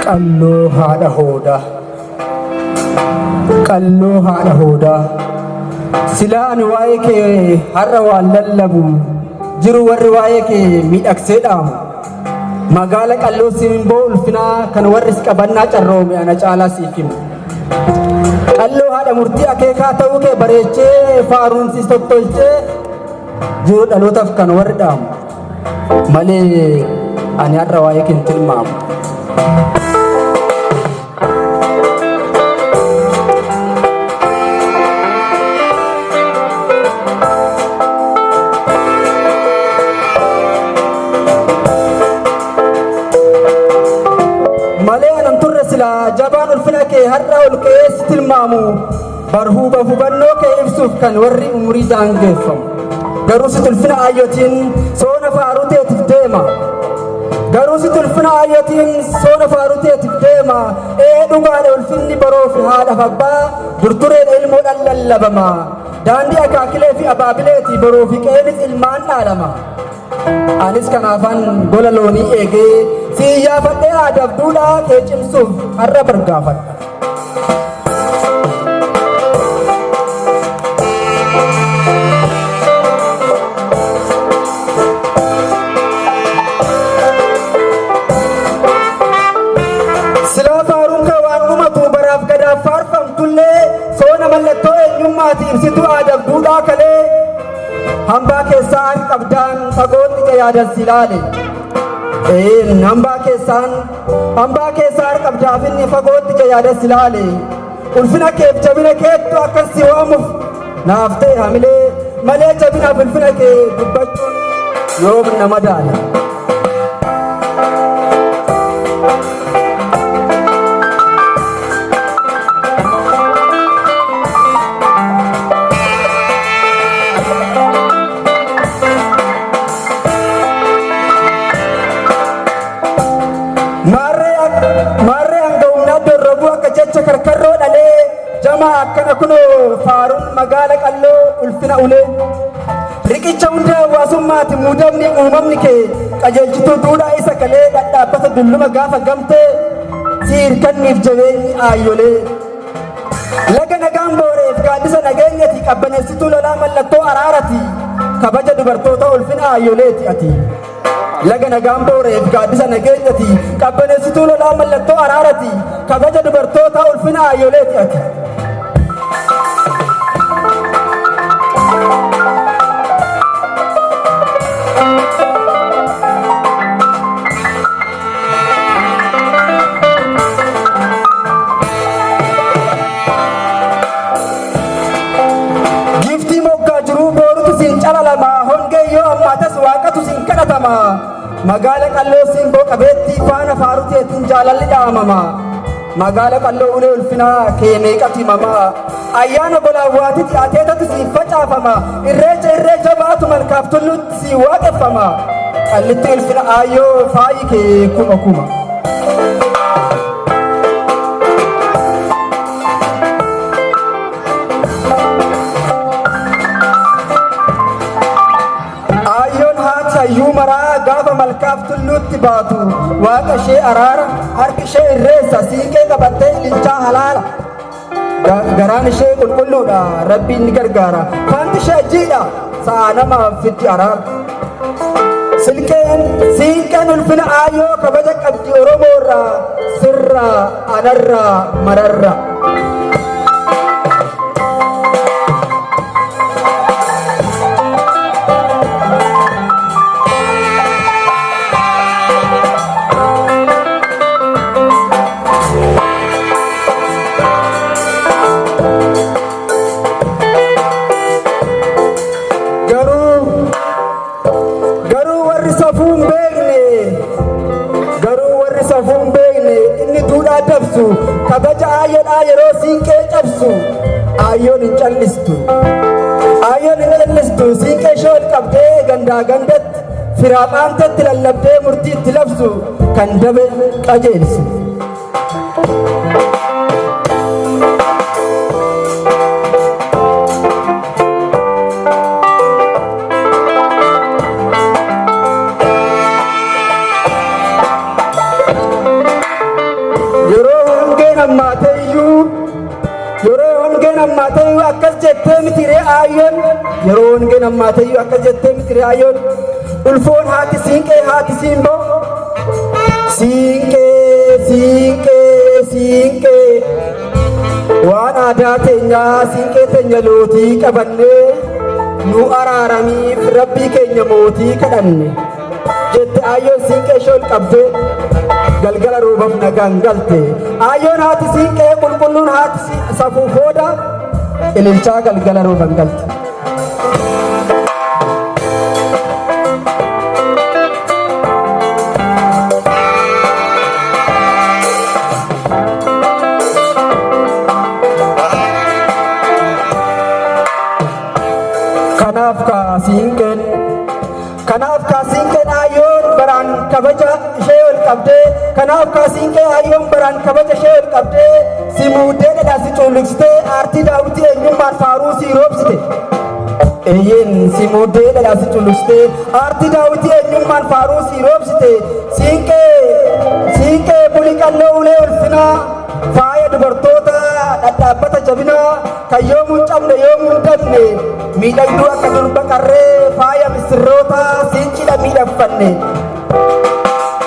Qalloo haadha hoodaa, qalloo haadha hoodaa. Silaa ani waa'ee kee har'a waan lallabu jiru warri waa'ee kee miidhagsee dhaamu. Magaala qalloo simboo ulfinaa kan warris qabannaa carroome ana caalaa siif himu. Qalloo haadha murtii akeekaa ta'uu kee bareechee faaruunsis tottolchee jiru dhalootaaf kan warri dhaamu. Malee ani har'a waa'ee kee hin tilmaamu. Jabaan ulfina kee har'a ol ka'ee si tilmaamu barhuuba hubannoo kee ibsuuf kan warri umurii daangeffamu. Garuu si ulfina ayyootiin soona faaruu teetiif deema. Garuu si ulfina ayyootiin soona faaruu teetiif deema. Dhugaadha ulfinni baroo fi haadhaaf abbaa durtureedha ilmoodhaan lallabama. Daandii akaakilee fi abaabileeti baroo fi qeenis ilmaan dhaalama. Anis kanaafan gola loonii eegee si iyyaafadhee aadaaf duudhaa kee cimsuuf har'a bargaafadha. Silaa faaruun kee waan dhumatu baraaf gadaaf faarfamtullee soona mallattoo eenyummaati ibsituu aadaaf duudhaa kalee. Hambaa keessaan qabdaan fagootti ija yaadan si ilaale. Hambaa keessaan qabdaaf inni fagootti ija yaadan si ilaale. Ulfina keef jabina keettu akkas si waamuuf naaf ta'e hamilee malee jabinaaf ulfina kee dubbachuun yoom nama daala. Karkarroo dhalee jamaa akkana kunoo faaruun magaala qalloo ulfina ulee. Riqicha hunda hawaasummaati muudamni uumamni kee qajeelchituu duudhaa isa kalee dhadhaabbata dulluma gaafa gamtee si hirkanniif jabeenyi aayyolee. Laga nagaan booreef gaaddisa nageenyati qabbaneessituu lolaa mallattoo araarati kabaja dubartoota ulfina aayyoleeti ati. Laga nagaan booreef gaaddisa nageenyati qabbaneessituu lolaa mallattoo araarati kabaja dubartoota ulfina aayyoleeti ati. Giftii moggaa jiruu boorutu siin calalamaa hongee yoo ammaatas waaqatu siin kadhatamaa. Magaala qalloo simboo qabeettii faana faaruteetiin jaalalli dhaamama. Magaala qalloo ulee ulfinaa kee meeqatu himamaa. Ayyaana bolaawwaatitti ateetatu siin facaafama. Irree jabaatu malkaaf tullutti siin waaqeffama. Qallitti ulfina aayyoo faayi kee kuma kuma. Hayyuu maraa gaafa malkaaf tulluutti baatu waaqa ishee araara harki ishee irreessa siiqee qabattee ililchaa halaala. Garaan ishee qulqulluudha rabbiin ni gargaara faanti ishee jiidha sa'a namaaf fiddi araara. Siiqeen ulfina aayyoo kabaja qabdi oromoorraa sirra anarraa mararra. Kabaja aayyoodhaa yeroo siinqee cabsu aayyoon hin callistu. Aayyoon hin callistu siinqee ishee ol qabdee gandaa gandatti firaaphaantetti lallabdee murtii itti labsu kan dabe qajeelsu. ammaatayyu akkas jettee mitire ayyoon yeroon gen ammaatayyu akkas jettee mitire ayyoon ulfoon haati siinqee haati siinboo siinqee waan aadaa teenyaa siinqee teenya lootii qabannee nu araaramiif rabbii keenya mootii kadhanne jette ayyoon siinqee ishee ol qabdee galgala roobaaf nagaan galte ayyoon haati siinqee qulqulluun haati safuu fooda ililchaa galgala roobaan galte. Kanaaf siinqeen ayyoon baraan kabaja ishee ol qabdee kanaaf siinqeen ayyoon baraan kabaja ishee ol qabdee si muuddee dhadhaa si culliksitee aartii daawwitii eenyummaan faaruu si roobsite eeyyeen si muuddee dhadhaa si culliksitee aartii daawwitii eenyummaan faaruu si roobsite siinqee bulii qalloo ulee ulfinaa faaya dubartoota dhadhaabbata jabinaa kan yoomuu hin cabne yoomuu hin dabne miidhagduu akka durba qarree faaya misirroota siinqidha miidhagfanne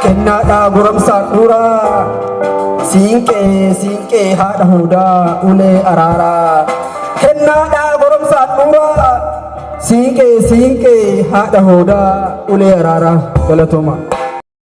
kennaadhaa goromsaa dhuuraa siinqee haadha huudaa ulee araaraa kennaadhaa goromsaa dhuuraa siinqee haadha huudaa ulee araaraa galatooma.